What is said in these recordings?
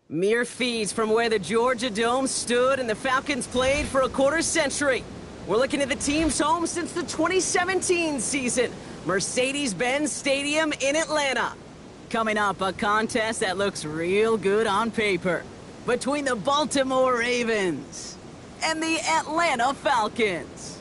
Mere feet from where the Georgia Dome stood and the Falcons played for a quarter century. We're looking at the team's home since the 2017 season, Mercedes-Benz Stadium in Atlanta. Coming up, a contest that looks real good on paper between the Baltimore Ravens and the Atlanta Falcons.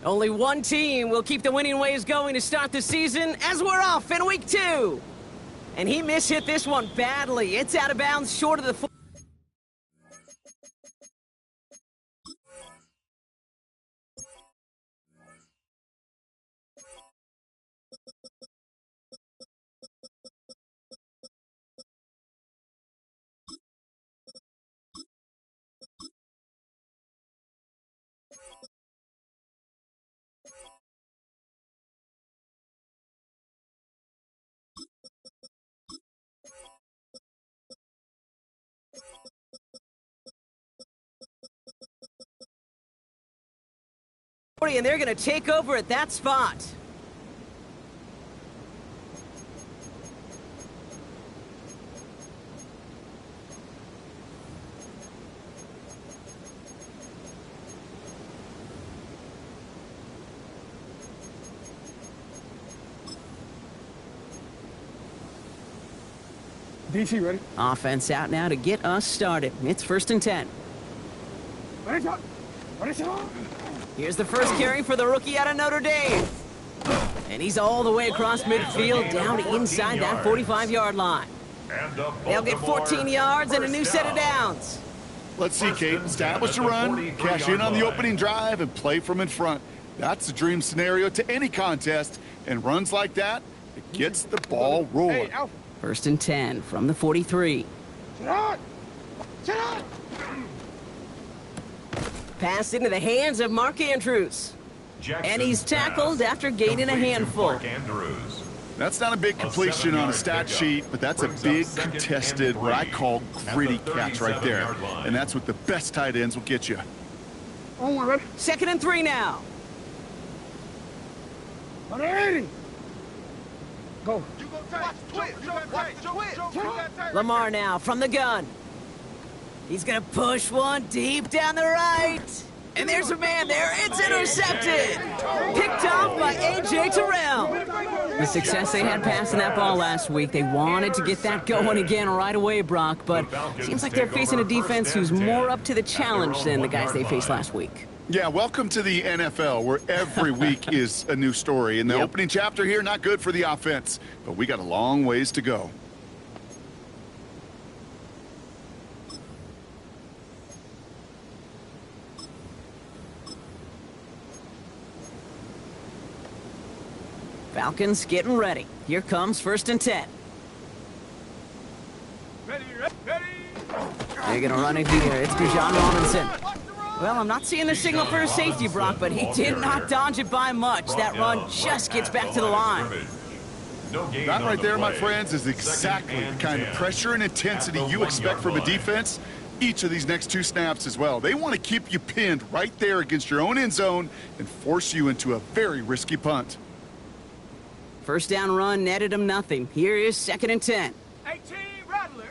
Only one team will keep the winning ways going to start the season as we're off in week 2. And he mishit this one badly. It's out of bounds short of the... And they're going to take over at that spot. DC ready? Offense out now to get us started. It's 1st and 10. Here's the first carry for the rookie out of Notre Dame. And he's all the way across midfield, down inside that 45-yard line. They'll get 14 yards and a new set of downs. Let's see, Kate. Establish a run, cash in on the opening drive, and play from in front. That's the dream scenario to any contest. And runs like that, it gets the ball rolling. 1st and 10 from the 43. Pass into the hands of Mark Andrews. And he's tackled after gaining a handful. That's not a big completion on a stat sheet, but that's a big contested, what I call gritty catch right there. And that's what the best tight ends will get you. 2nd and 3 now. Go. Lamar now from the gun. He's going to push one deep down the right. And there's a man there. It's intercepted. Picked off by A.J. Terrell. The success they had passing that ball last week, they wanted to get that going again right away, Brock. But it seems like they're facing a defense who's more up to the challenge than the guys they faced last week. Yeah, welcome to the NFL, where every week is a new story. And the opening chapter here, not good for the offense. But we got a long ways to go. Falcons getting ready. Here comes 1st and 10. Ready. They're going to run it here. It's Bijan Robinson. Well, I'm not seeing the signal for a safety, Brock, but he did not dodge it by much. That run just gets back to the line. That right there, my friends, is exactly the kind of pressure and intensity you expect from a defense. Each of these next 2 snaps as well. They want to keep you pinned right there against your own end zone and force you into a very risky punt. 1st down run netted him nothing. Here is 2nd and 10. 18 Rattler.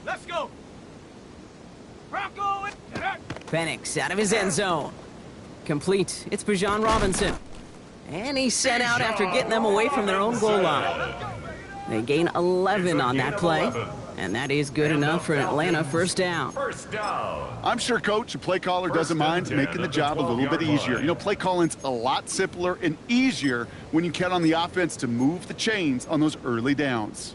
Let's go. Bronco. Penix out of his end zone. Complete. It's Bijan Robinson. And he's sent out after getting them away from their own goal line. They gain 11 on that play. And that is good enough for an Atlanta 1st down. I'm sure Coach, the play caller, doesn't mind making the job a little bit easier. You know, play calling's a lot simpler and easier when you count on the offense to move the chains on those early downs.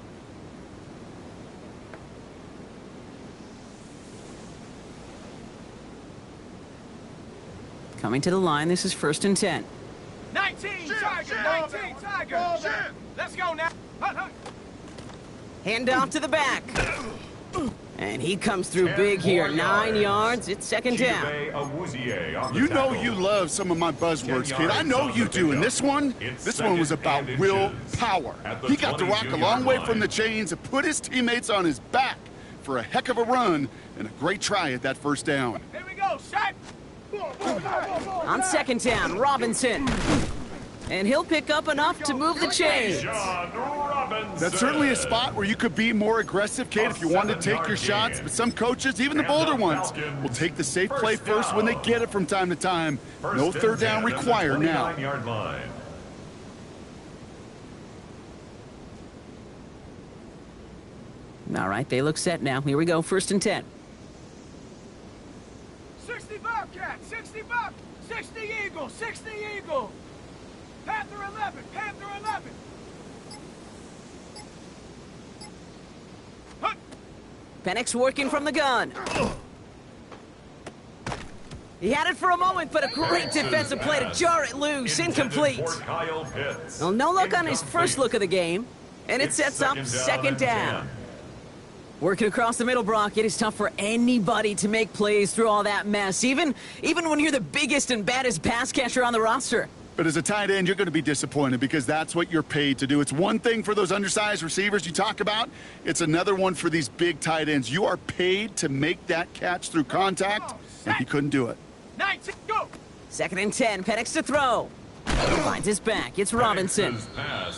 Coming to the line, this is 1st and 10. 19 Tiger. Let's go now. Hand off to the back. And he comes through big here. 9 yards. It's second down. You know you love some of my buzzwords, kid. I know you do. And this one was about will power. He got the rock a long way from the chains and put his teammates on his back for a heck of a run and a great try at that first down. Here we go, shot. On second down, Robinson. And he'll pick up enough to move the chains. That's certainly a spot where you could be more aggressive, Kate, if you wanted to take your shots. But some coaches, even the bolder ones, will take the safe play first when they get it from time to time. No third down required now. All right, they look set now. Here we go, 1st and 10. 60 Bobcat, 60 Bob, 60 Eagle, 60 Eagle. Panther 11, Panther 11. Hup. Penix working from the gun. He had it for a moment, but a great defensive play to jar it loose. Incomplete. Well, no look on his first look of the game, and it sets up second down. Working across the middle, Brock, it is tough for anybody to make plays through all that mess, even when you're the biggest and baddest pass catcher on the roster. But as a tight end, you're going to be disappointed because that's what you're paid to do. It's one thing for those undersized receivers you talk about. It's another one for these big tight ends. You are paid to make that catch through contact, and he couldn't do it. 19, go. 2nd and 10, Penix to throw. He finds his back. It's Robinson.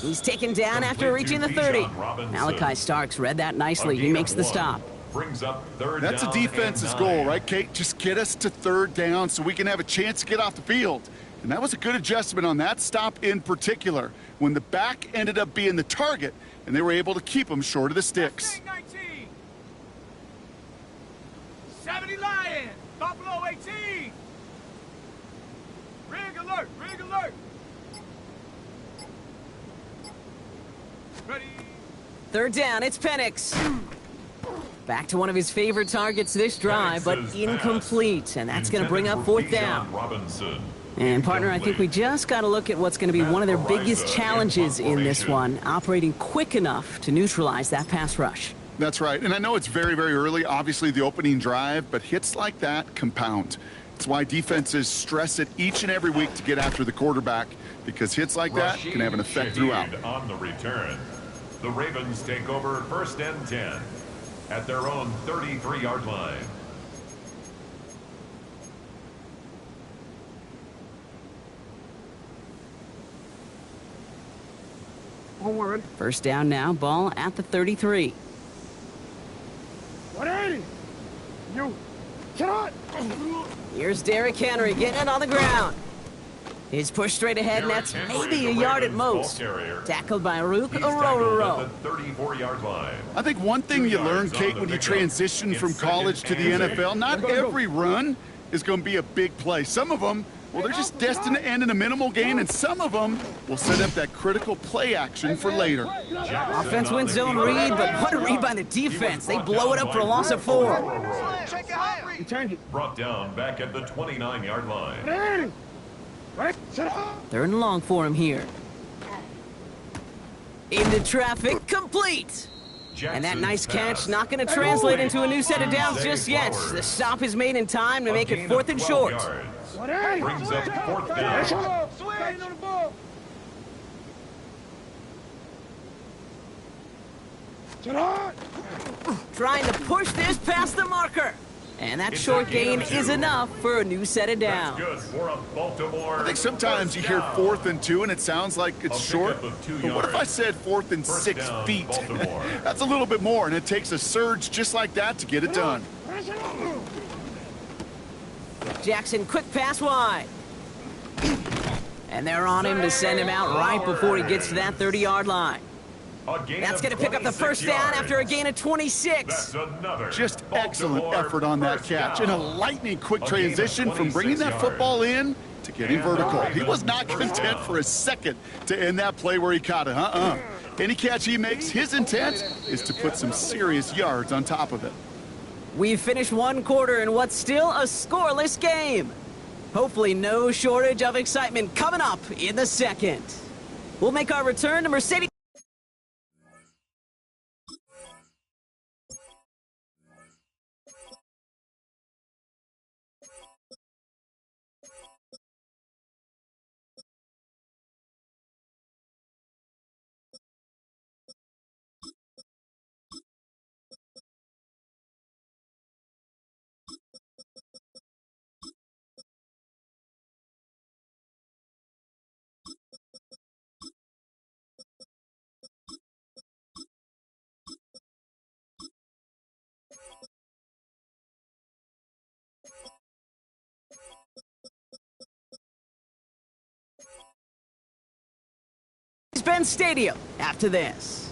He's taken down after reaching the 30. Malachi Starks read that nicely. He makes the stop. That's a defense's goal, right, Kate? Just get us to third down so we can have a chance to get off the field. And that was a good adjustment on that stop in particular, when the back ended up being the target, and they were able to keep him short of the sticks. 19. 70 Lion, Buffalo 18. Rig alert, rig alert. Ready. 3rd down, it's Penix. Back to one of his favorite targets this drive, but incomplete. And that's going to bring up 4th down. And, partner, I think we just got to look at what's going to be one of their biggest challenges in this one, operating quick enough to neutralize that pass rush. That's right. And I know it's very, very early, obviously the opening drive, but hits like that compound. It's why defenses stress it each and every week to get after the quarterback, because hits like that can have an effect throughout. On the return, the Ravens take over 1st and 10 at their own 33-yard line. Forward. 1st down now, ball at the 33. 180. You cannot. Here's Derrick Henry getting it on the ground. His push straight ahead, and that's maybe a yard at most. Tackled by Rook Orororo. 34-yard line. I think one thing you learn, Kate, when you transition from college to the NFL, not every run is going to be a big play. Some of them, well, they're just destined to end in a minimal gain, and some of them will set up that critical play action for later. Offense wins zone read, but what a read by the defense. They blow it up for a loss of 4. Brought down back at the 29-yard line. 3rd and long for him here. Into traffic, complete. And that nice catch not going to translate into a new set of downs just yet. The stop is made in time to make it 4th and short. Brings up 4th down. Trying to push this past the marker. And that short gain is enough for a new set of downs. I think sometimes you hear 4th and 2 and it sounds like it's short. But what if I said 4th and 6 feet? That's a little bit more, and it takes a surge just like that to get it done. Jackson, quick pass wide. And they're on him to send him out right before he gets to that 30-yard line. That's going to pick up the 1st down after a gain of 26. Just excellent effort on that catch. And a lightning quick transition from bringing that football in to getting vertical. He was not content for a second to end that play where he caught it. Any catch he makes, his intent is to put some serious yards on top of it. We've finished 1 quarter in what's still a scoreless game. Hopefully no shortage of excitement coming up in the 2nd. We'll make our return to Mercedes. Mercedes-Benz Stadium after this.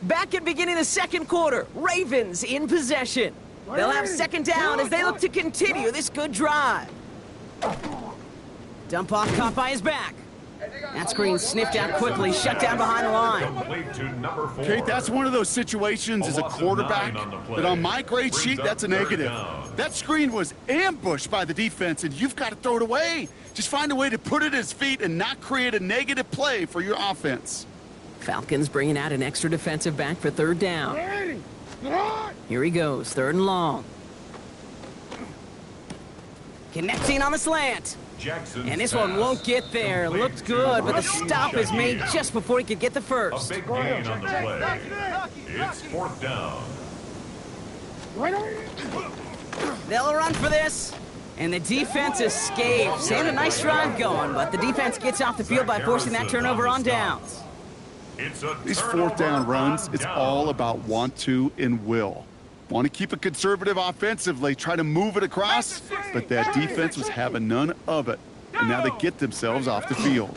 Back at beginning of the second quarter, Ravens in possession. They'll have second down as they look to continue this good drive. Dump off caught by his back. That screen sniffed out quickly, shut down behind the line. Complete to number 4. Kate, that's one of those situations as a quarterback that on my grade sheet, that's a negative. That screen was ambushed by the defense, and you've got to throw it away. Just find a way to put it at his feet and not create a negative play for your offense. Falcons bringing out an extra defensive back for third down. Here he goes, third and long. Connecting on the slant. And this one won't get there. Looked good, but the stop is made just before he could get the first. A big gain on the play. It's fourth down. They'll run for this. And the defense escapes. They had a nice drive going, but the defense gets off the field by forcing that turnover on downs. These fourth down runs, it's all about want to and will. Want to keep it conservative offensively, try to move it across, but that defense was having none of it. And now they get themselves off the field.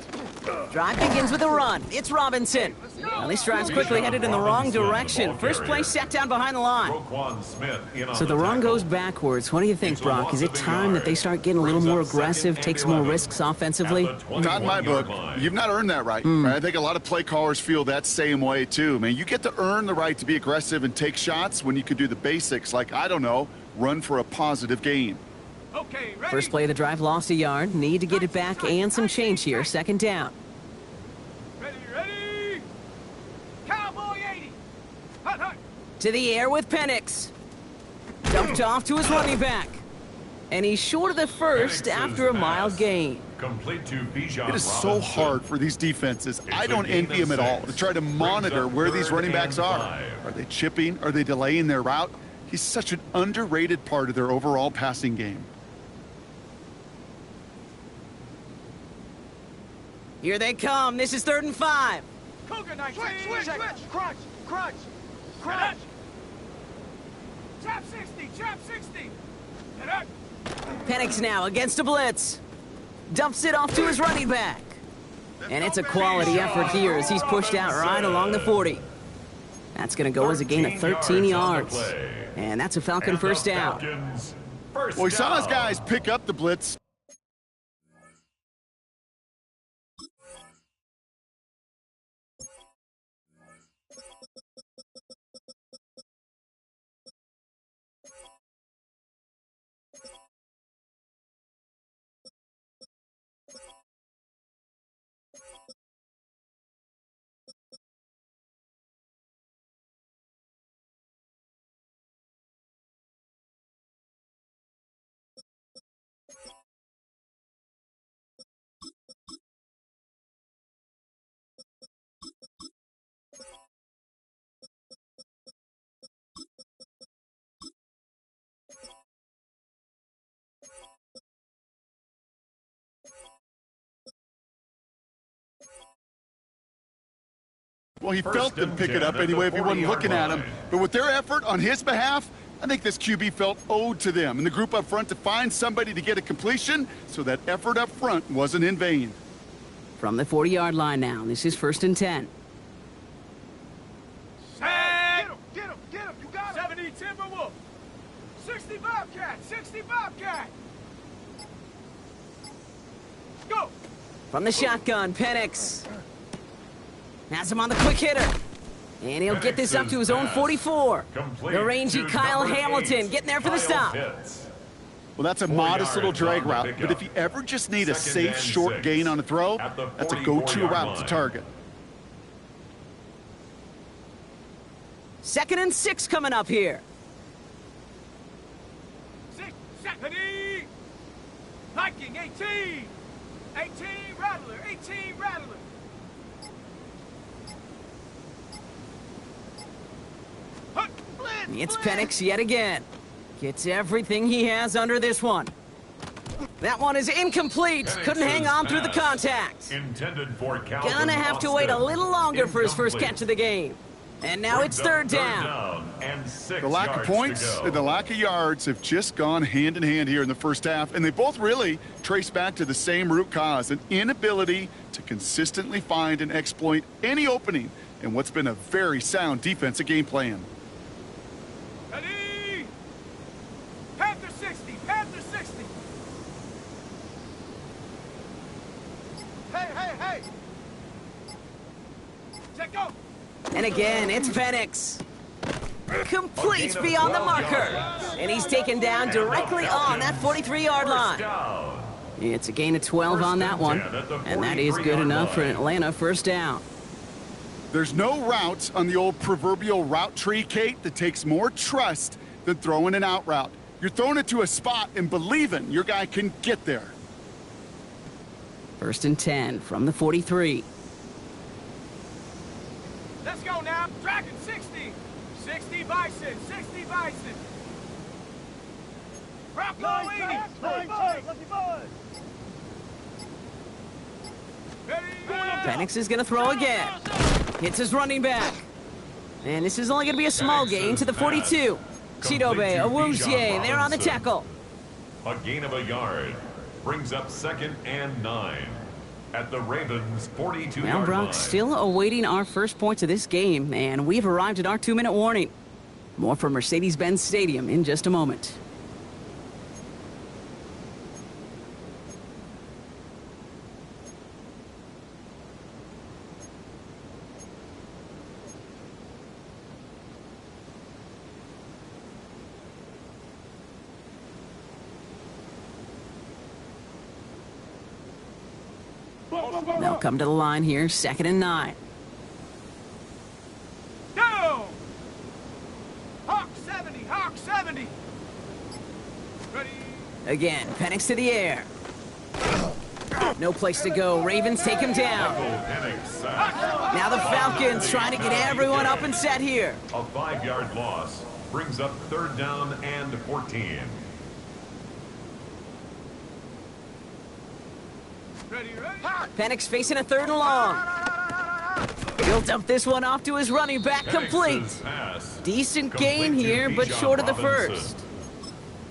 Drive begins with a run. It's Robinson. Well, this drive's quickly headed in the wrong direction. First play sat down behind the line. So the run goes backwards. What do you think, Brock? Is it time that they start getting a little more aggressive, take some more risks offensively? Not in my book. You've not earned that right. I think a lot of play callers feel that same way, too. Man, you get to earn the right to be aggressive and take shots when you could do the basics like, I don't know, run for a positive gain. Okay, ready? First play of the drive lost a yard. Need to get it back and some change here. Second down. Ready? Cowboy 80. Hut, hut. To the air with Penix. Dumped off to his running back. And he's short of the first after a mild gain. Complete to Bijan It is so hard for these defenses. I don't envy them at all to try to monitor where these running backs are. Are they chipping? Are they delaying their route? He's such an underrated part of their overall passing game. Here they come. This is 3rd and 5. Cougar 19. Switch. Crunch. Chop 60. Get up. Penix now against a blitz. Dumps it off to his running back. And it's a quality effort here as he's pushed out right along the 40. That's going to go as a gain of 13 yards. And that's a Falcon first down. Well, we saw his guys pick up the blitz. Well, he felt them pick it up anyway if he wasn't looking at him. But with their effort on his behalf, I think this QB felt owed to them and the group up front to find somebody to get a completion so that effort up front wasn't in vain. From the 40-yard line now, this is 1st and 10. Set. Get him. You got him. 70 Timberwolf. 60 Bobcat. Go. From the shotgun, Penix. Has him on the quick hitter. And he'll get this up to his own 44. The rangy Kyle Hamilton getting there for the stop. Well, that's a modest little drag route, but if you ever just need a safe, short gain on a throw, that's a go-to route to target. 2nd and 6 coming up here. 6, 7, Viking 18. 18 Rattler. It's Penix yet again. Gets everything he has under this one. That one is incomplete. Couldn't hang on through the contact. Intended for Calvin Gonna have to wait a little longer for his first catch of the game. And now it's third down. And 6 The lack of yards points to and the go. lack of yards have just gone hand in hand here in the first half, and they both really trace back to the same root cause, an inability to consistently find and exploit any opening in what's been a very sound defensive game plan. Ready? Panther 60, Panther 60. Hey. Check go. And again, it's Penix. Complete beyond the marker. And he's taken down directly on that 43-yard line. Down. It's a gain of 12 on that one. And that is good enough for an Atlanta first down. There's no route on the old proverbial route tree, Kate, that takes more trust than throwing an out route. You're throwing it to a spot and believing your guy can get there. First and 10 from the 43. Let's go now. Dragon 60. 60 Bison, 60 Bison. Bronco 80. Ready? Penix is going to throw again. Hits his running back. And this is only going to be a small gain to the 42. Chidobe Awuzie, they're on the tackle. A gain of a yard brings up 2nd and 9 at the Ravens' 42-yard Well, Brock, line. still awaiting our first points of this game, and we've arrived at our 2-minute warning. More from Mercedes-Benz Stadium in just a moment. They'll come to the line here, 2nd and 9. Go! Hawk 70, Hawk 70. Ready? Again, Penix to the air. No place to go. Ravens take him down. Penix sack. Now the Falcons trying to get everyone up and set here. A 5-yard loss brings up 3rd down and 14. Ready? Penix facing a 3rd and long. He'll dump this one off to his running back, complete. Penix's pass. Decent Complete gain to here, but Bijan short of the Robinson. first.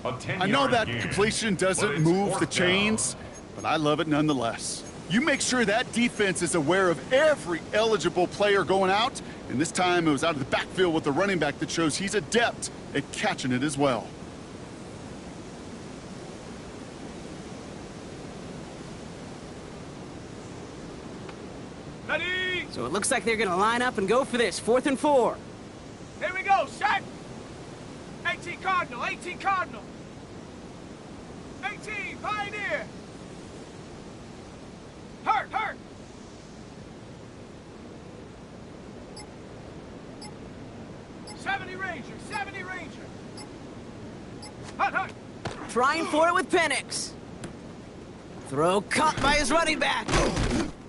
A 10-yard I know that gain, completion but doesn't it's move 4th the down. chains, but I love it nonetheless. You make sure that defense is aware of every eligible player going out, and this time it was out of the backfield with the running back that shows he's adept at catching it as well. Ready? So it looks like they're going to line up and go for this, 4th and 4. Here we go, set. 18 Cardinal, 18 Cardinal. 18 Pioneer. Hurt. 70 Ranger, 70 Ranger. Hunt. Trying for it with Penix. Throw caught by his running back.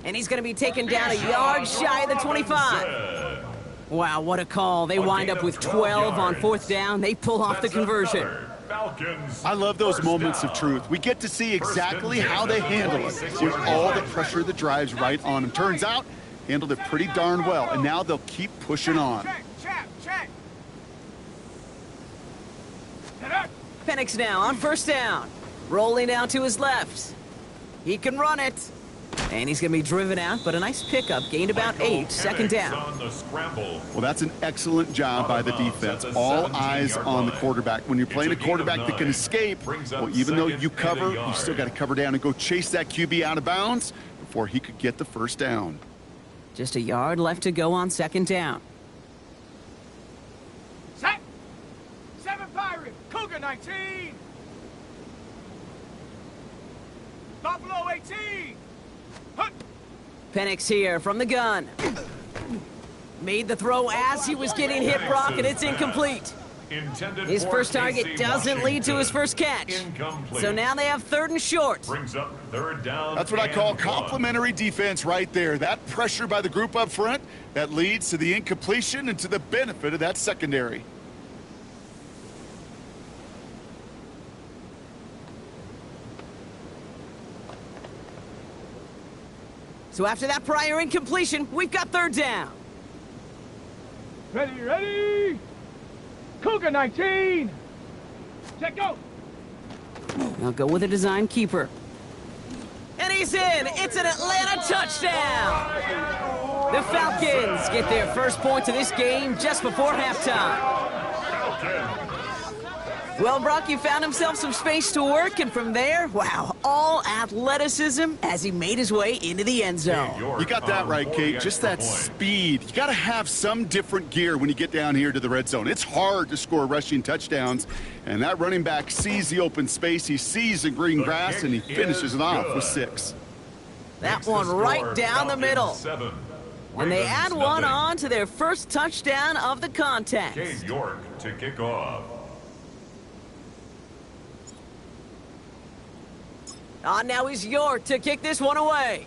And he's going to be taken down a yard shy of the 25. Wow, what a call. They wind up with 12 on 4th down. They pull off the conversion. Falcons. I love those first moments down. of truth. We get to see First exactly and 10 how they at the handle it 46 with yard all the line. pressure that drives right on them. Turns out, handled it pretty darn well, and now they'll keep pushing on. Check. Penix now on 1st down. Rolling down to his left. He can run it. And he's going to be driven out, but a nice pickup. Gained about Michael 8, 2nd Penix down. on the scramble. Well, that's an excellent job by the defense. All eyes on the quarterback. When you're playing a quarterback that can escape, well, even though you cover, you still got to cover down and go chase that QB out of bounds before he could get the first down. Just a yard left to go on 2nd down. Set. 7 Pirate, Cougar 19. Buffalo 18. Hunt. Penix here from the gun. Made the throw as he was getting hit, Brock, and it's incomplete. Intended His for first target KC doesn't lead to his Washington. first catch. Incomplete. So now they have 3rd and short. Brings up 3rd down. That's what I call and 1. complimentary defense right there. That pressure by the group up front, that leads to the incompletion and to the benefit of that secondary. So after that prior incompletion, we've got third down. Ready, ready! Cougar 19! Check go! I'll go with a design keeper. And he's in! It's an Atlanta touchdown! The Falcons get their first points of this game just before halftime. Well, Brock, you found himself some space to work, and from there, wow, all athleticism as he made his way into the end zone. You got that right, Kate. Just that speed. You got to have some different gear when you get down here to the red zone. It's hard to score rushing touchdowns, and that running back sees the open space, he sees the green grass, and he finishes it off with 6. That one right down the middle. And they add one on to their first touchdown of the contest. Cade York to kick off. Now is York to kick this one away.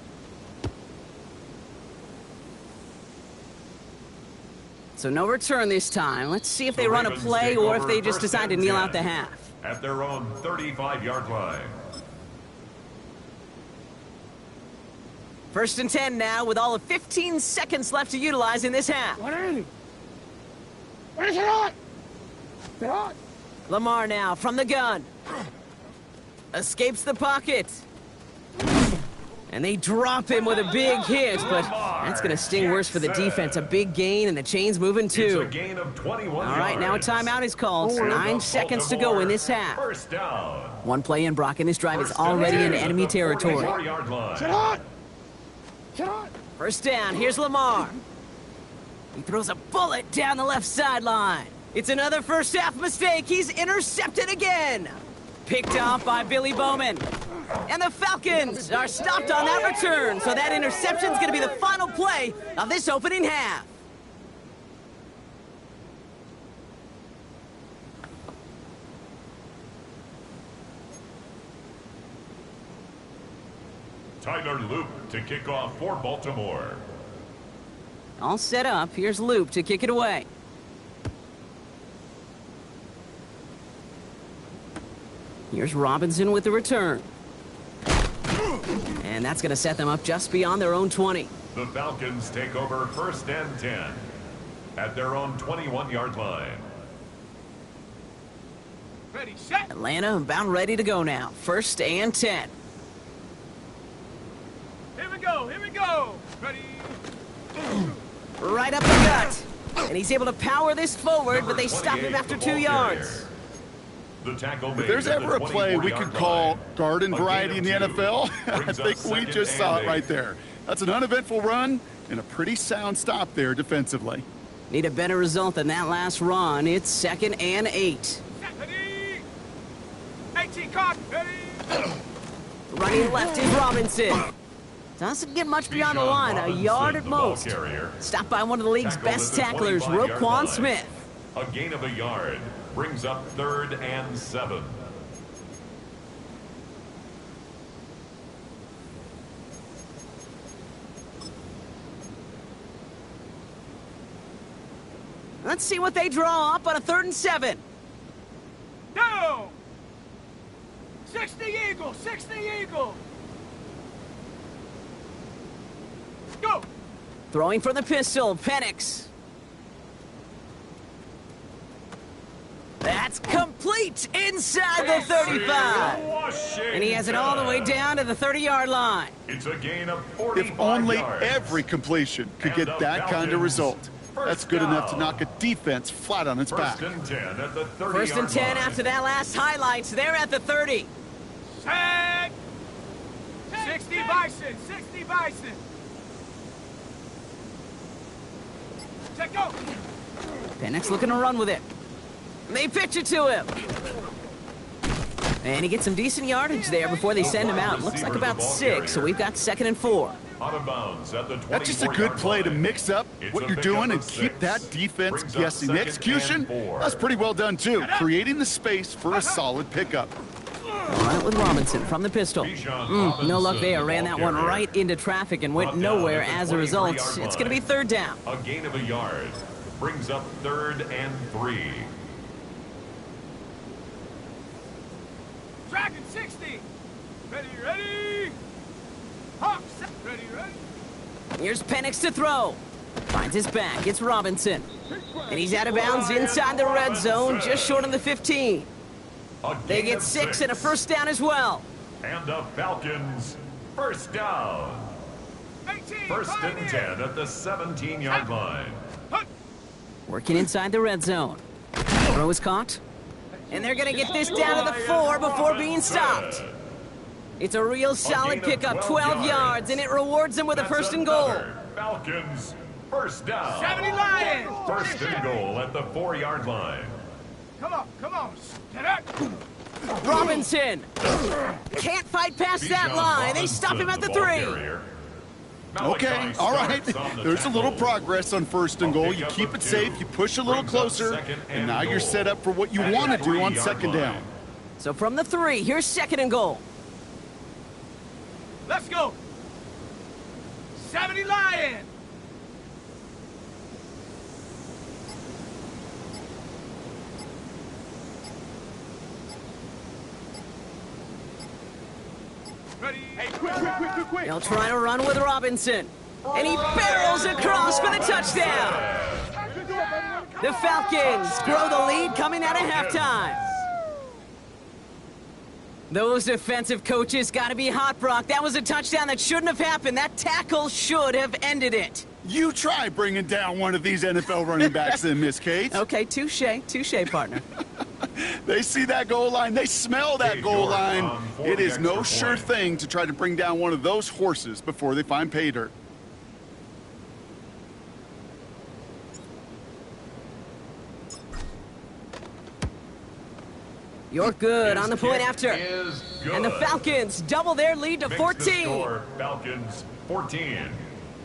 So no return this time. Let's see if they run a play or if they just decide to kneel out the half. At their own 35-yard line. First and 10 now with all of 15 seconds left to utilize in this half. What is it? What is it on? Is it on? Lamar now from the gun. Escapes the pocket. And they drop him with a big hit, but that's going to sting worse for the defense. A big gain, and the chain's moving too. It's a gain of 21 All right, now a timeout is called. 9 seconds to go in this half. First down. One play in, Brock, and this drive is already in enemy territory. 44-yard line. Sit on! Sit on! First down, here's Lamar. He throws a bullet down the left sideline. It's another first half mistake. He's intercepted again. Picked off by Billy Bowman. And the Falcons are stopped on that return, so that interception's going to be the final play of this opening half. Tyler Loop to kick off for Baltimore. All set up. Here's Loop to kick it away. Here's Robinson with the return. And that's going to set them up just beyond their own 20. The Falcons take over first and 10 at their own 21-yard line. Ready, set! Atlanta about ready to go now. First and 10. Here we go, here we go! Ready! Right up the gut. And he's able to power this forward, but they stop him after 2 yards. The tackle If there's ever a play we could call garden variety in the NFL, I think we just saw it right there. That's an uneventful run and a pretty sound stop there defensively. Need a better result than that last run. It's 2nd and 8. Ready! 18 caught! Ready! Running left is Robinson. Doesn't get much beyond the line, a yard at most. Stopped by one of the league's best tacklers, Roquan Smith. A gain of a yard brings up 3rd and 7. Let's see what they draw up on a 3rd and 7. Down! 60 Eagle! 60 Eagle! Go! Throwing from the pistol, Penix. That's complete inside the 35. And he has it all the way down to the 30-yard line. It's a gain of 45 If only yards. every completion could get that kind of result. That's good enough to knock a defense flat on its back. First and 10 at the 30-yard First and 10 line. after that last highlights. They're at the 30. Set! 60 Bison! 60 Bison! Set go! Penix looking to run with it. They pitch it to him. And he gets some decent yardage there before they send him out. Looks like about 6, so we've got 2nd and 4. Out of bounds at the 24-yard That's just a good play to mix up what you're doing and keep that defense guessing. The execution, that's pretty well done too, creating the space for a solid pickup. Right with Robinson from the pistol. No luck there. Ran that one right into traffic and went nowhere as a result. It's going to be 3rd down. A gain of a yard brings up 3rd and 3. Dragon 60! Ready, ready! Hawk, ready, ready. Here's Penix to throw. Finds his back. It's Robinson. And he's out of bounds inside the red zone, just short of the 15. They get 6 and a first down as well. And the Falcons, first down. 18, First and 10 at the 17-yard line. Working inside the red zone. Throw is caught. And they're going to get this down to the 4 before being stopped. It's a real solid pickup, 12 yards, and it rewards them with a first and goal. Falcons, first down. 70 Lions. First and goal at the 4-yard line. Come on, come on. Get up. Robinson can't fight past that line. They stop him at the 3. Okay, all right. There's a little progress on first and goal. You keep it safe, you push a little closer, and now you're set up for what you want to do on second down. So from the 3, here's second and goal. Let's go. 70 Lions. Ready. Hey, quick. They'll try to run with Robinson. And he barrels across for the touchdown. The Falcons grow the lead coming out of halftime. Those defensive coaches got to be hot, Brock. That was a touchdown that shouldn't have happened. That tackle should have ended it. You try bringing down one of these NFL running backs then, Miss Kate. Okay, touche, partner. They see that goal line. They smell that goal line. It is no sure thing to try to bring down one of those horses before they find pay dirt. You're good on the point after. And the Falcons double their lead to 14. Score, Falcons 14.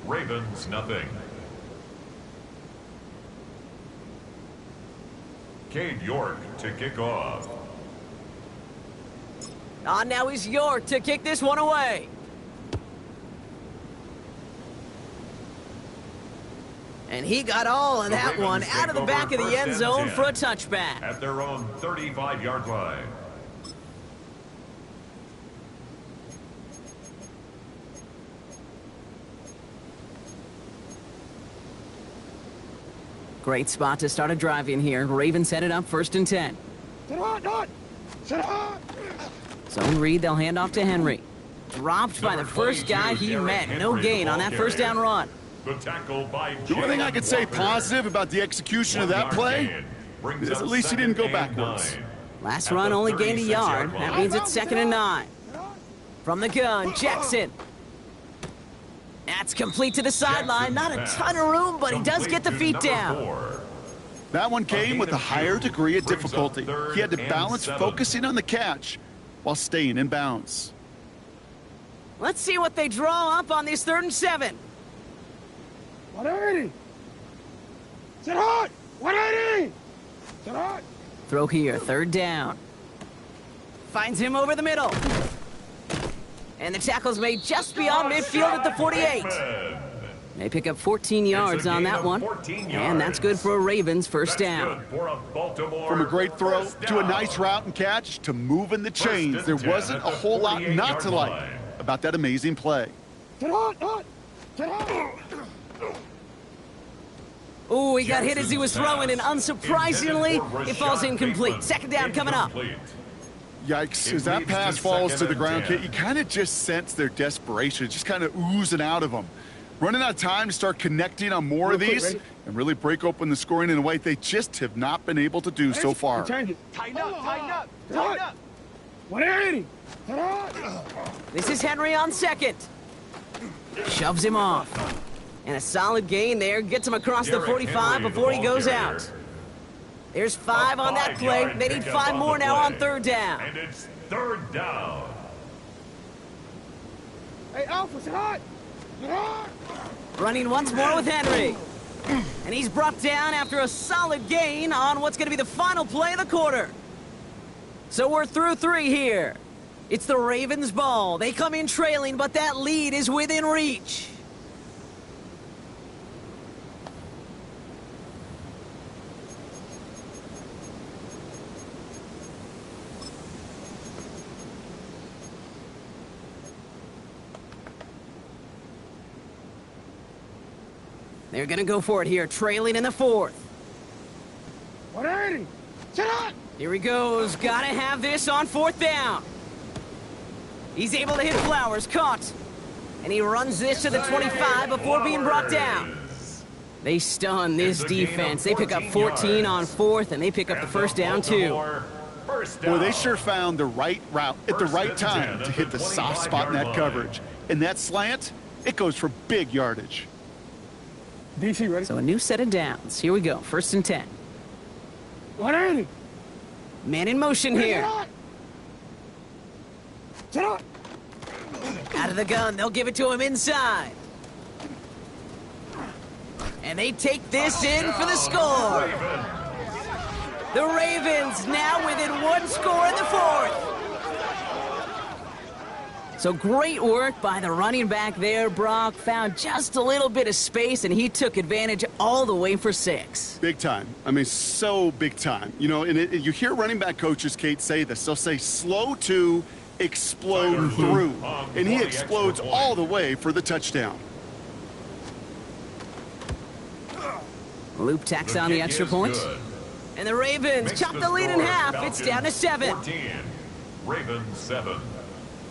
Ravens nothing. Cade York to kick off. Now is York to kick this one away. And he got all of that one out of the back of the end zone for a touchback. At their own 35-yard line. Great spot to start a drive in here. Ravens headed up first and 10. Zone read, they'll hand off to Henry. Dropped by the first guy he met. No gain on that first down run. The tackle by The only thing I could say positive about the execution of that play is at least he didn't go backwards. Last run only gained a yard. That means it's second and 9. From the gun, Jackson. That's complete to the sideline. Not a ton of room, but he does get the feet down. That one came with a higher degree of difficulty. He had to balance focusing on the catch while staying in bounds. Let's see what they draw up on this 3rd and 7. 180. Sit hot. 180. Sit hot. Throw here, 3rd down. Finds him over the middle. And the tackle's made just beyond midfield at the 48. They pick up 14 yards on that one. And that's good for a Ravens first down. From a great throw to a nice route and catch to moving the chains, there wasn't a whole lot not to like about that amazing play. Ooh, he got hit as he was throwing, and unsurprisingly, it falls incomplete. Second down coming up. Yikes, as that pass falls to the ground, Kit, you kind of just sense their desperation, just kind of oozing out of them. Running out of time to start connecting on more of these and really break open the scoring in a way they just have not been able to do so far. Tighten up. 180. This is Henry on second. Shoves him off. And a solid gain there. Gets him across the 45 before he goes out. There's 5 on that play. They need 5 more now on 3rd down. And it's 3rd down. Hey, Alpha, sit hot. Running once more with Henry. And he's brought down after a solid gain on what's going to be the final play of the quarter. So we're through 3 here. It's the Ravens' ball. They come in trailing, but that lead is within reach. They're gonna go for it here, trailing in the fourth. 180. Sit up. Here he goes. Gotta have this on fourth down. He's able to hit Flowers, caught. And he runs this to the 25 before being brought down. They stun this defense. They pick up 14 on fourth, and they pick up the first down, too. Boy, they sure found the right route at the right time to hit the soft spot in that coverage. And that slant, it goes for big yardage. DC ready? So a new set of downs. Here we go, 1st and 10. 180. Man in motion here. Sit up. Out of the gun, they'll give it to him inside. And they take this in for the score. The Ravens now within 1 score in the fourth. So great work by the running back there, Brock. Found just a little bit of space, and he took advantage all the way for 6. Big time. I mean, so big time. You know, and you hear running back coaches, Kate, say this. They'll say slow to explode through. And he explodes all the way for the touchdown. Loop tacks on the extra point. And the Ravens chop the lead in half. It's down to 7. 14, Ravens 7.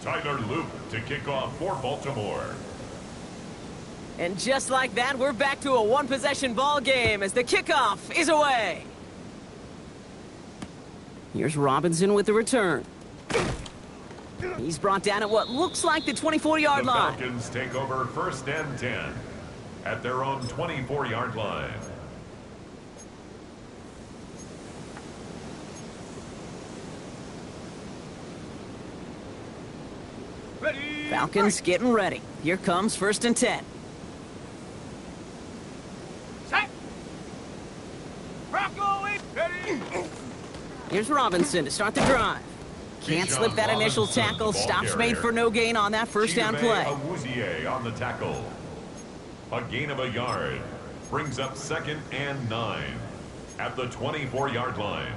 Tyler Loop to kick off for Baltimore. And just like that, we're back to a one-possession ball game as the kickoff is away. Here's Robinson with the return. He's brought down at what looks like the 24-yard line. The Falcons take over 1st and 10 at their own 24-yard line. Ready. Falcons getting ready. Here comes 1st and 10. Set. Bronco ready. Here's Robinson to start the drive. Can't slip that initial tackle. Stops made for no gain on that first down play. Awuzie on the tackle. A gain of a yard. Brings up 2nd and 9 at the 24-yard line.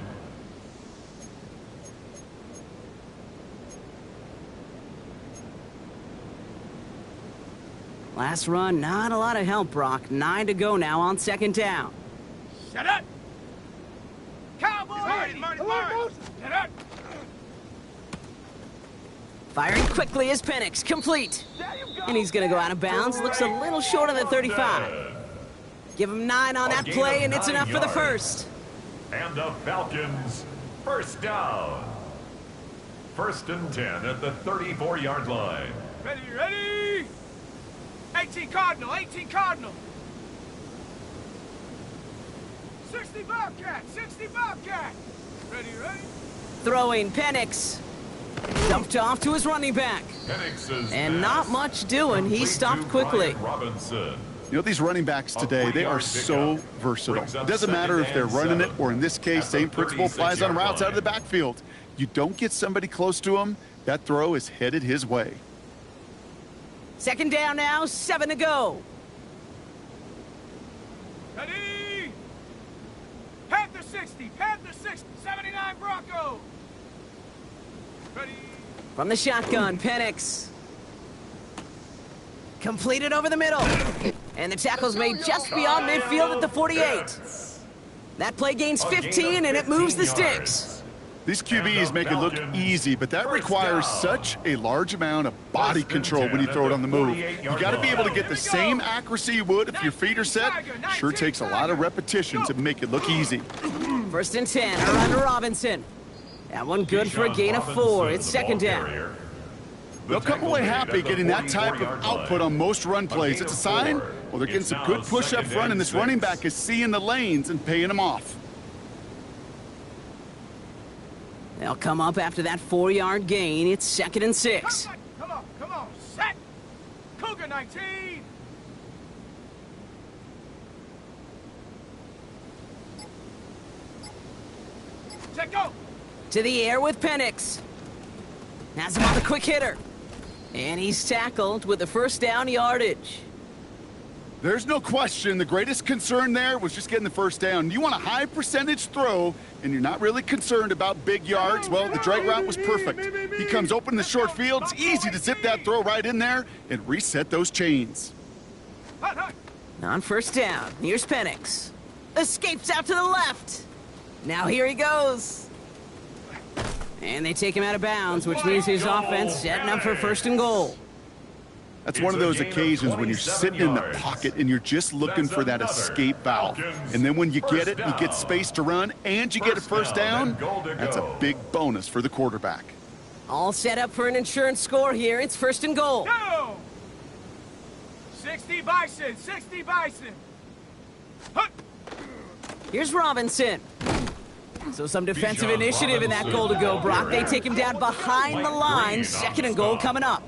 Last run, not a lot of help, Brock. 9 to go now on 2nd down. Shut up. Cowboys. Shut up. Firing quickly is Penix, complete. And he's going to go out of bounds. Looks a little short of the 35. Give him 9 on that play, and it's enough for the first. And the Falcons, first down. 1st and 10 at the 34-yard line. Ready. 18 Cardinal. 60 Bobcat. Ready. Throwing Penix. Dumped off to his running back. And not much doing. He stopped quickly. Robinson. You know, these running backs today, they are so versatile. It doesn't matter if they're running it or, in this case, same principle applies on routes out of the backfield. You don't get somebody close to him, that throw is headed his way. 2nd down now, 7 to go. Ready. Panther 60. 79 Bronco. Ready. From the shotgun, Penix. Completed over the middle. And the tackle's made just beyond midfield at the 48. That play gains 15, and it moves the sticks. These QBs make it look easy, but that requires such a large amount of body control when you throw it on the move. You got to be able to get the same accuracy you would if your feet are set. Sure takes a lot of repetition to make it look easy. 1st and 10, around to Robinson. That one good for a gain of 4. It's 2nd down. They'll come away happy getting that type of output on most run plays. It's a sign, well, they're getting some good push up front, and this running back is seeing the lanes and paying them off. They'll come up after that 4-yard gain. It's 2nd and 6. Come on. Set. Cougar 19. Set, go. To the air with Penix. Has him on the quick hitter. And he's tackled with the first down yardage. There's no question the greatest concern there was just getting the first down. You want a high percentage throw, and you're not really concerned about big yards. Well, the drag route was perfect. He comes open in the short field. It's easy to zip that throw right in there and reset those chains. On first down, here's Penix. Escapes out to the left. Now here he goes. And they take him out of bounds, which means his offense setting up for first and goal. That's one of those occasions when you're sitting in the pocket and you're just looking for that escape valve. And then when you get it, you get space to run, and you get a first down, that's a big bonus for the quarterback. All set up for an insurance score here. It's first and goal. Go! 60 Bison, 60 Bison. Hut. Here's Robinson. So some defensive initiative in that goal to go, Brock. They take him down behind the line. Second and goal coming up.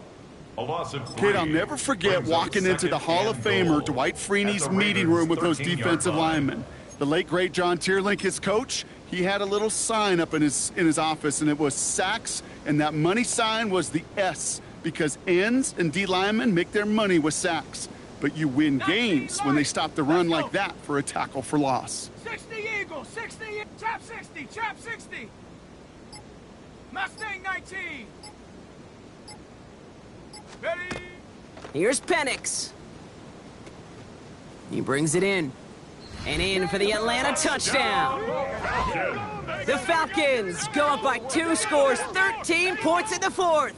Kid, I'll never forget walking into the Hall of Famer Dwight Freeney's meeting room with those defensive linemen. The late, great John Tierlink, his coach, he had a little sign up in his office, and it was sacks, and that money sign was the S, because ends and D linemen make their money with sacks. But you win games when they stop the run like that for a tackle for loss. 60 Eagle, 60, chap 60, chap 60. Mustang 19. Ready? Here's Penix. He brings it in. And in for the Atlanta touchdown. The Falcons go up by 2 scores, 13 points in the fourth.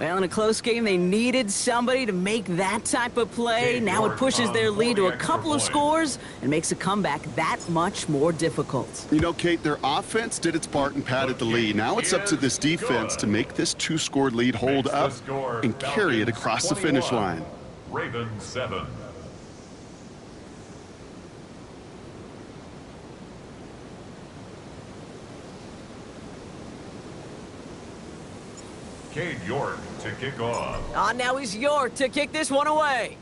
Well, in a close game, they needed somebody to make that type of play. Now it pushes their lead to a couple of scores and makes a comeback that much more difficult. You know, Kate, their offense did its part and padded the lead. Now it's up to this defense to make this 2-score lead hold up and carry it across the finish line. Ravens 7. Cade York to kick off. Now he's York to kick this one away.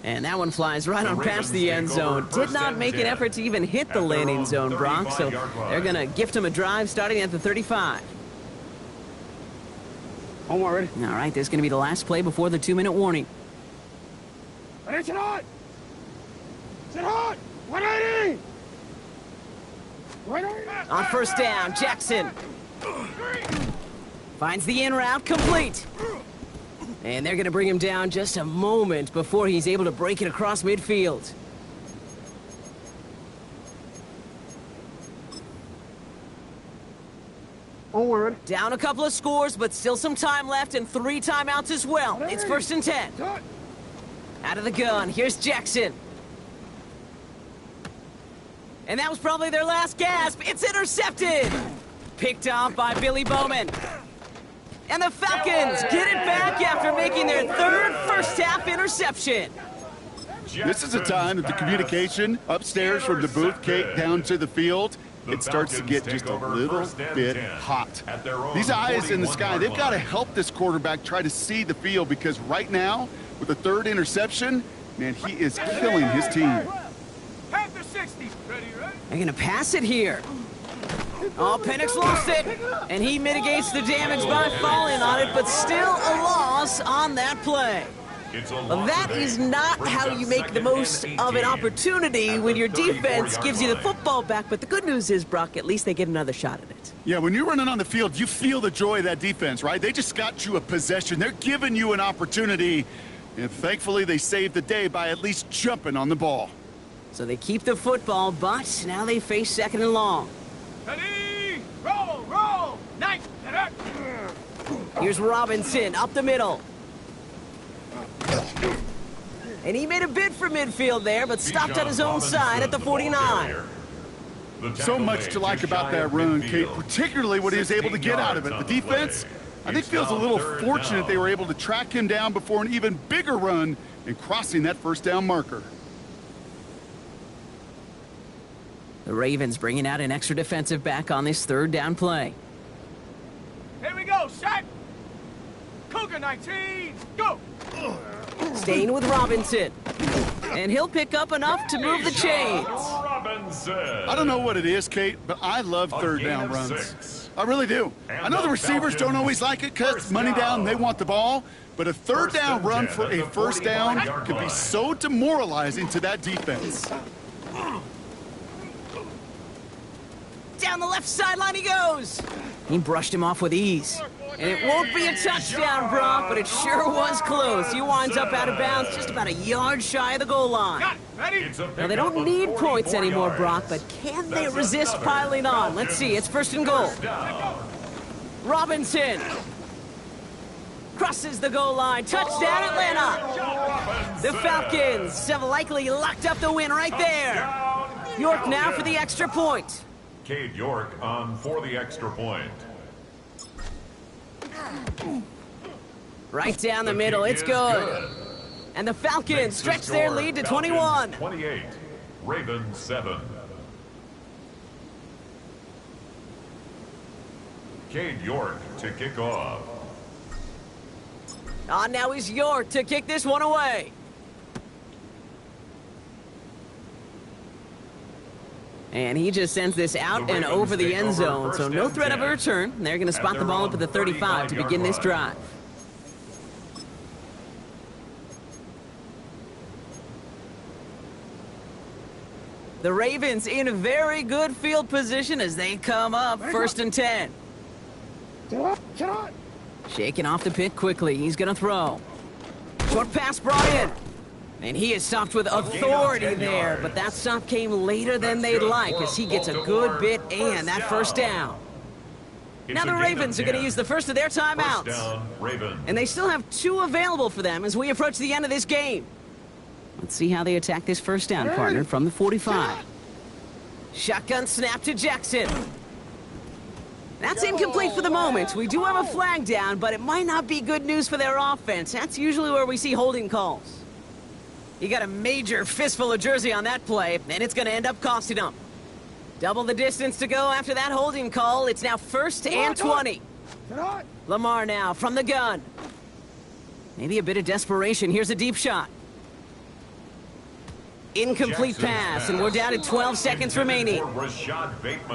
And that one flies right on past the end zone. Did not make an effort to even hit the landing zone, Brock, so they're going to gift him a drive starting at the 35. Omar, ready? All right, this is going to be the last play before the 2-minute warning. Ready, sit hot! Sit hot! 180! On first down, Jackson finds the in route complete. And they're going to bring him down just a moment before he's able to break it across midfield. Onward. Down a couple of scores, but still some time left and 3 timeouts as well. It's first and 10. Out of the gun, here's Jackson. And that was probably their last gasp. It's intercepted. Picked off by Billy Bowman. And the Falcons get it back after making their 3rd first-half interception. This is the time that the communication upstairs from the booth, Kate, down to the field, it starts to get just a little bit hot. These eyes in the sky, they've got to help this quarterback try to see the field, because right now, with the 3rd interception, man, he is killing his team. Panther 60. Ready, right? They're going to pass it here. Oh, Penix lost it, and he mitigates the damage by falling on it, but still a loss on that play. That is not how you make the most of an opportunity when your defense gives you the football back, but the good news is, Brock, at least they get another shot at it. Yeah, when you're running on the field, you feel the joy of that defense, right? They just got you a possession. They're giving you an opportunity, and thankfully they saved the day by at least jumping on the ball. So they keep the football, but now they face second and long. Ready? Roll, roll! Nice! Here's Robinson up the middle. And he made a bid for midfield there, but stopped on his own side at the 49. So much to like about that run, Kate, particularly what he was able to get out of it. The defense, I think, feels a little fortunate they were able to track him down before an even bigger run and crossing that first down marker. The Ravens bringing out an extra defensive back on this 3rd down play. Here we go, set! Cougar 19, go! Staying with Robinson. And he'll pick up enough to move the chains. I don't know what it is, Kate, but I love 3rd down runs. I really do. I know the receivers don't always like it because money down, they want the ball. But a 3rd down run for a first down can be so demoralizing to that defense. Down the left sideline he goes. He brushed him off with ease. And it won't be a touchdown, Brock, but it sure was close. He winds up out of bounds just about a yard shy of the goal line. Got it. Ready? Now, they don't need points anymore, Brock, but can they resist piling on? Let's see. It's first and goal. Robinson crosses the goal line. Touchdown, Atlanta. The Falcons have likely locked up the win right there. York now for the extra point. Cade York on for the extra point. Right down the middle. It's good. And the Falcons stretch their lead to 21. 28. Ravens 7. Cade York to kick off. Now is York to kick this one away. And he just sends this out and over the end zone, so no threat of a return. They're going to spot the ball up at the 35 to begin this drive. The Ravens in very good field position as they come up first and 10. Shaking off the pit quickly. He's going to throw. Short pass brought in. And he is stopped with authority there, but that stop came later than they'd like as he gets a good bit and that first down. Now the Ravens are going to use the first of their timeouts. And they still have 2 available for them as we approach the end of this game. Let's see how they attack this first down, partner, from the 45. Shotgun snap to Jackson. That's incomplete for the moment. We do have a flag down, but it might not be good news for their offense. That's usually where we see holding calls. He got a major fistful of jersey on that play, and it's going to end up costing him. Double the distance to go after that holding call. It's now first and 20. Lamar now from the gun. Maybe a bit of desperation. Here's a deep shot. Incomplete pass, and we're down to 12 seconds remaining.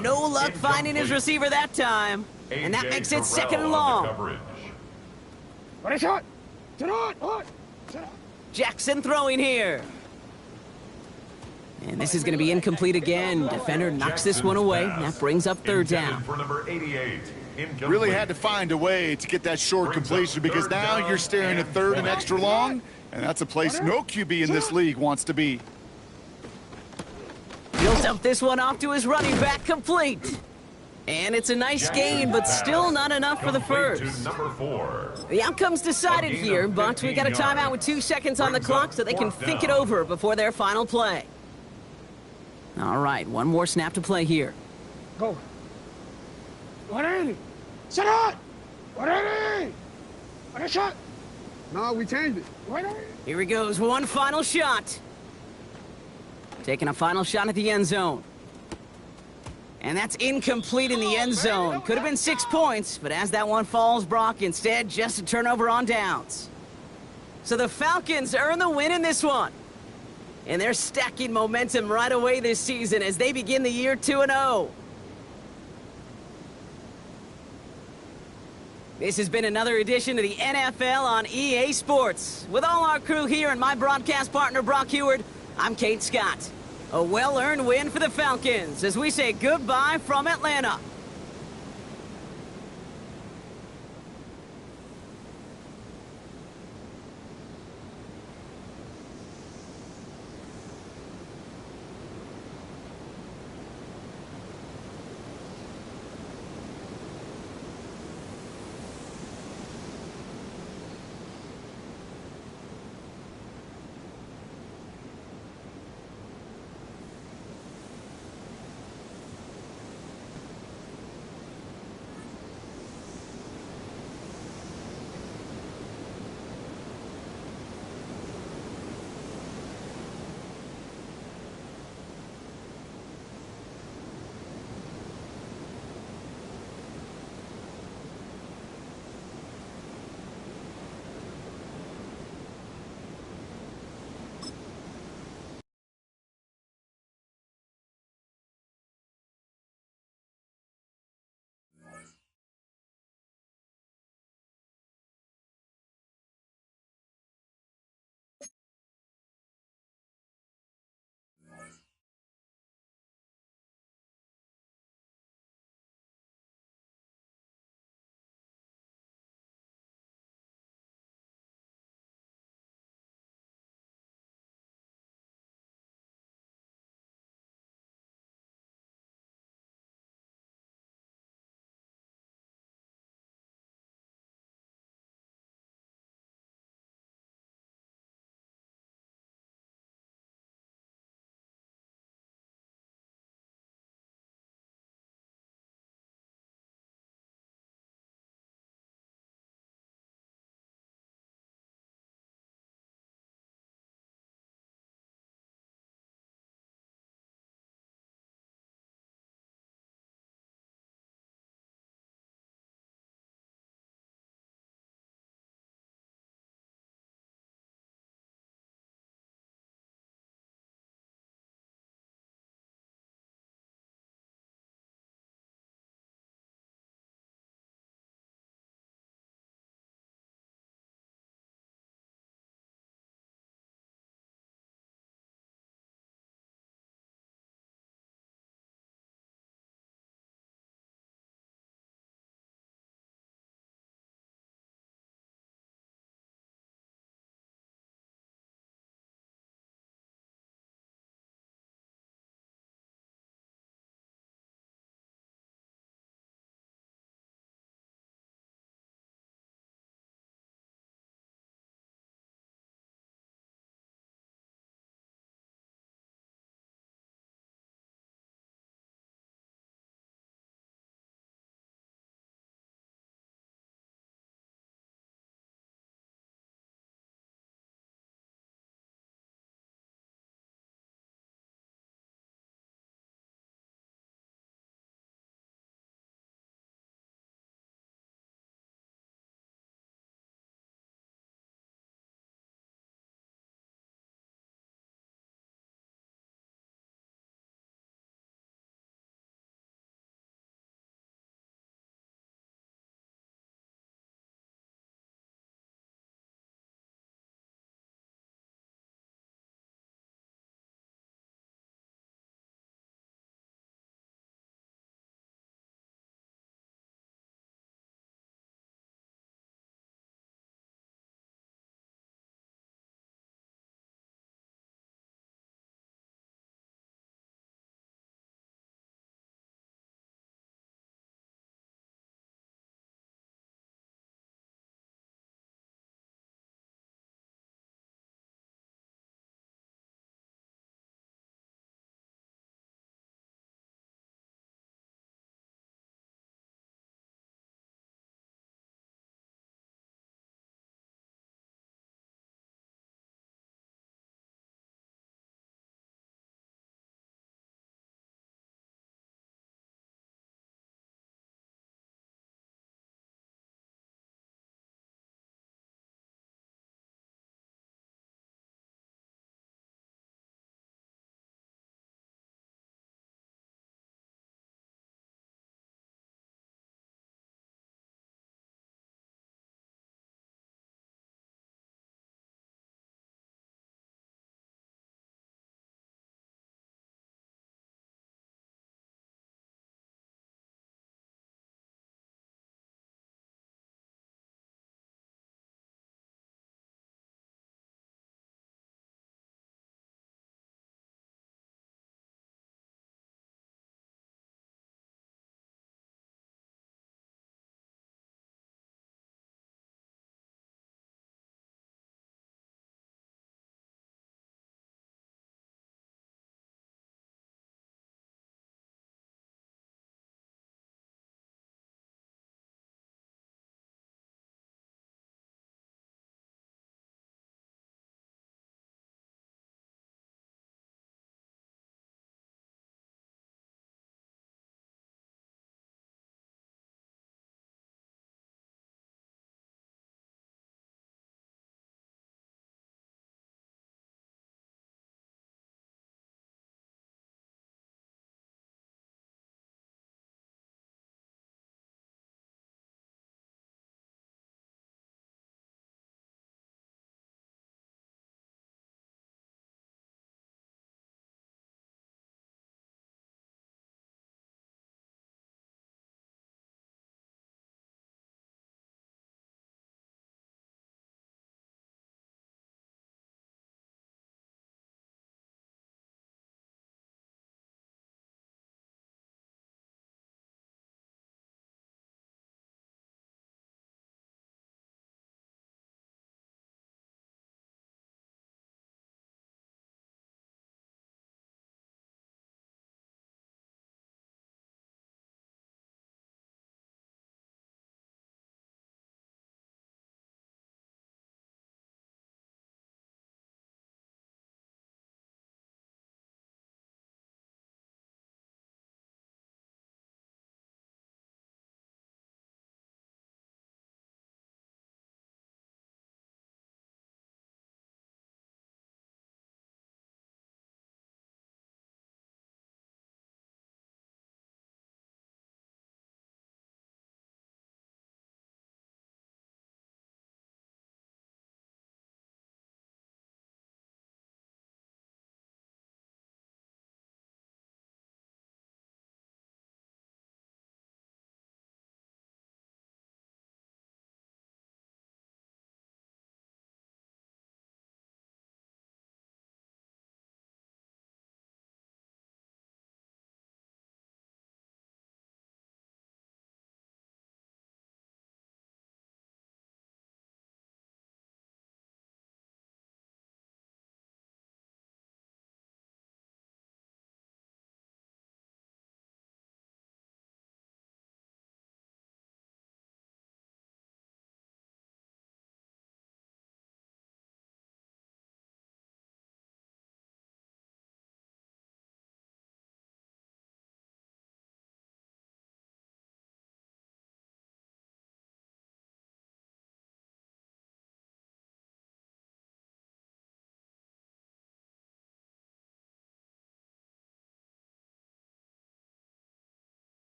No luck finding his receiver that time, and that makes it second and long. Jackson throwing here. And this is going to be incomplete again. Defender knocks this one away. That brings up third down. Really had to find a way to get that short completion because now you're staring at third and extra long, and that's a place no QB in this league wants to be. He'll dump this one off to his running back, complete. And it's a nice gain, but still not enough for the first. The outcome's decided here, but we got a timeout with 2 seconds on the clock so they can think it over before their final play. All right, one more snap to play here. Go. 180. Shut up. 180. What a shot. No, we changed it. 180. Here he goes, one final shot. Taking a final shot at the end zone. And that's incomplete in the end zone. Could have been 6 points, but as that one falls, Brock, instead just a turnover on downs. So the Falcons earn the win in this one. And they're stacking momentum right away this season as they begin the year 2-0. This has been another edition of the NFL on EA Sports. With all our crew here and my broadcast partner, Brock Huard, I'm Kate Scott. A well-earned win for the Falcons as we say goodbye from Atlanta.